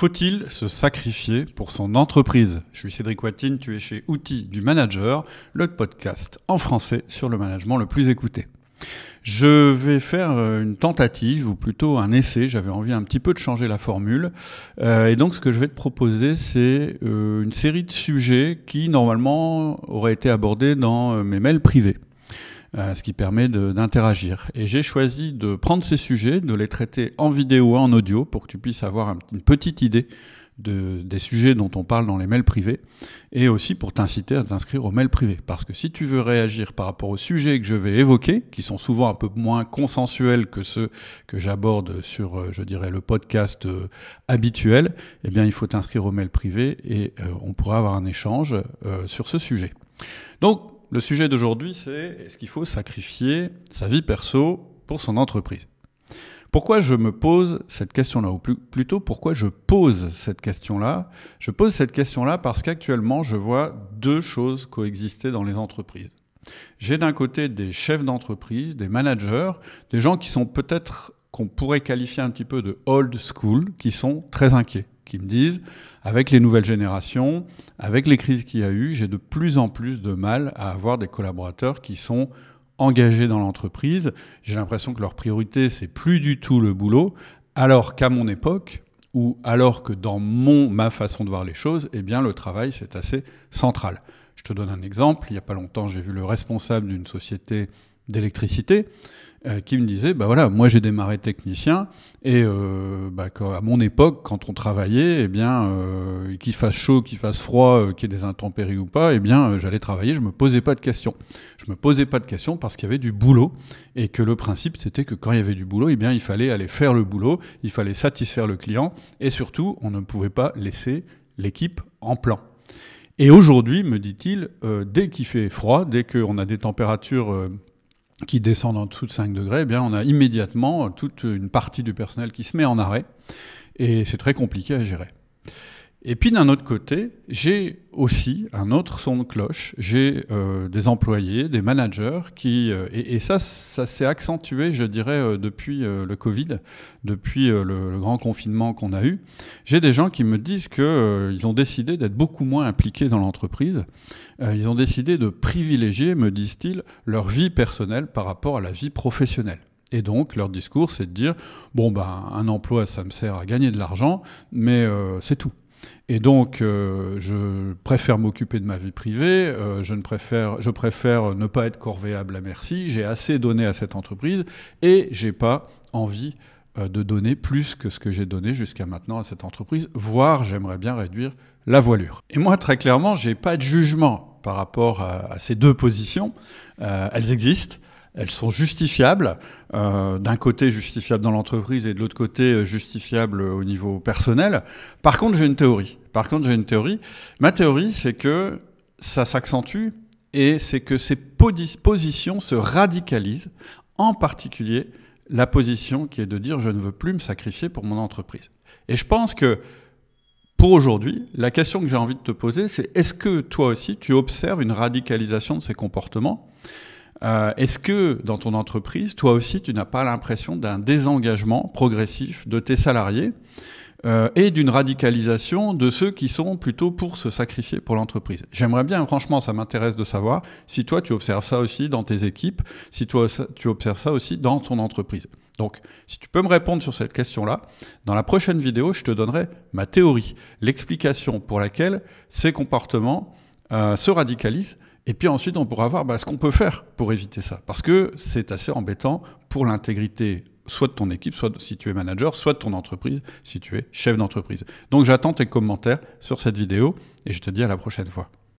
Faut-il se sacrifier pour son entreprise? Je suis Cédric Watine, tu es chez Outils du Manager, le podcast en français sur le management le plus écouté. Je vais faire une tentative, ou plutôt un essai, j'avais envie un petit peu de changer la formule. Et donc ce que je vais te proposer, c'est une série de sujets qui normalement auraient été abordés dans mes mails privés. Ce qui permet d'interagir. Et j'ai choisi de prendre ces sujets, de les traiter en vidéo et en audio pour que tu puisses avoir une petite idée des sujets dont on parle dans les mails privés, et aussi pour t'inciter à t'inscrire aux mails privés. Parce que si tu veux réagir par rapport aux sujets que je vais évoquer, qui sont souvent un peu moins consensuels que ceux que j'aborde sur, je dirais, le podcast habituel, eh bien il faut t'inscrire aux mails privés et on pourra avoir un échange sur ce sujet. Donc, le sujet d'aujourd'hui, c'est est-ce qu'il faut sacrifier sa vie perso pour son entreprise? Pourquoi je me pose cette question-là, ou plutôt pourquoi je pose cette question-là? Je pose cette question-là parce qu'actuellement, je vois deux choses coexister dans les entreprises. J'ai d'un côté des chefs d'entreprise, des managers, des gens qui sont peut-être, qu'on pourrait qualifier un petit peu de old school, qui sont très inquiets, qui me disent, avec les nouvelles générations, avec les crises qu'il y a eu, j'ai de plus en plus de mal à avoir des collaborateurs qui sont engagés dans l'entreprise. J'ai l'impression que leur priorité, c'est plus du tout le boulot, alors qu'à mon époque, ou alors que dans ma façon de voir les choses, eh bien le travail, c'est assez central. Je te donne un exemple. Il n'y a pas longtemps, j'ai vu le responsable d'une société d'électricité qui me disait, bah voilà, moi j'ai démarré technicien et à mon époque, quand on travaillait, eh bien, qu'il fasse chaud, qu'il fasse froid, qu'il y ait des intempéries ou pas, eh bien, j'allais travailler, je me posais pas de questions. Je me posais pas de questions parce qu'il y avait du boulot et que le principe c'était que quand il y avait du boulot, eh bien, il fallait aller faire le boulot, il fallait satisfaire le client et surtout, on ne pouvait pas laisser l'équipe en plan. Et aujourd'hui, me dit-il, dès qu'il fait froid, dès qu'on a des températures qui descendent en dessous de 5 degrés, eh bien, on a immédiatement toute une partie du personnel qui se met en arrêt, et c'est très compliqué à gérer. Et puis d'un autre côté, j'ai aussi un autre son de cloche, j'ai des employés, des managers qui... et ça s'est accentué, je dirais, depuis le Covid, depuis le grand confinement qu'on a eu. J'ai des gens qui me disent qu'ils ont décidé d'être beaucoup moins impliqués dans l'entreprise. Ils ont décidé de privilégier, me disent-ils, leur vie personnelle par rapport à la vie professionnelle. Et donc, leur discours, c'est de dire, bon, ben, un emploi, ça me sert à gagner de l'argent, mais c'est tout. Et donc, je préfère m'occuper de ma vie privée, je préfère ne pas être corvéable à merci, j'ai assez donné à cette entreprise et j'ai pas envie de donner plus que ce que j'ai donné jusqu'à maintenant à cette entreprise, voire j'aimerais bien réduire la voilure. Et moi, très clairement, j'ai pas de jugement par rapport à ces deux positions. Elles existent. Elles sont justifiables, d'un côté justifiables dans l'entreprise et de l'autre côté justifiables au niveau personnel. Par contre, j'ai une théorie. Ma théorie, c'est que ça s'accentue et c'est que ces positions se radicalisent, en particulier la position qui est de dire « je ne veux plus me sacrifier pour mon entreprise ». Et je pense que pour aujourd'hui, la question que j'ai envie de te poser, c'est est-ce que toi aussi, tu observes une radicalisation de ces comportements ? Est-ce que dans ton entreprise, toi aussi, tu n'as pas l'impression d'un désengagement progressif de tes salariés et d'une radicalisation de ceux qui sont plutôt pour se sacrifier pour l'entreprise? J'aimerais bien, franchement, ça m'intéresse de savoir si toi, tu observes ça aussi dans tes équipes, si toi, tu observes ça aussi dans ton entreprise. Donc, si tu peux me répondre sur cette question-là, dans la prochaine vidéo, je te donnerai ma théorie, l'explication pour laquelle ces comportements se radicalisent. Et puis ensuite, on pourra voir ce qu'on peut faire pour éviter ça. Parce que c'est assez embêtant pour l'intégrité soit de ton équipe, soit si tu es manager, soit de ton entreprise, si tu es chef d'entreprise. Donc j'attends tes commentaires sur cette vidéo et je te dis à la prochaine fois.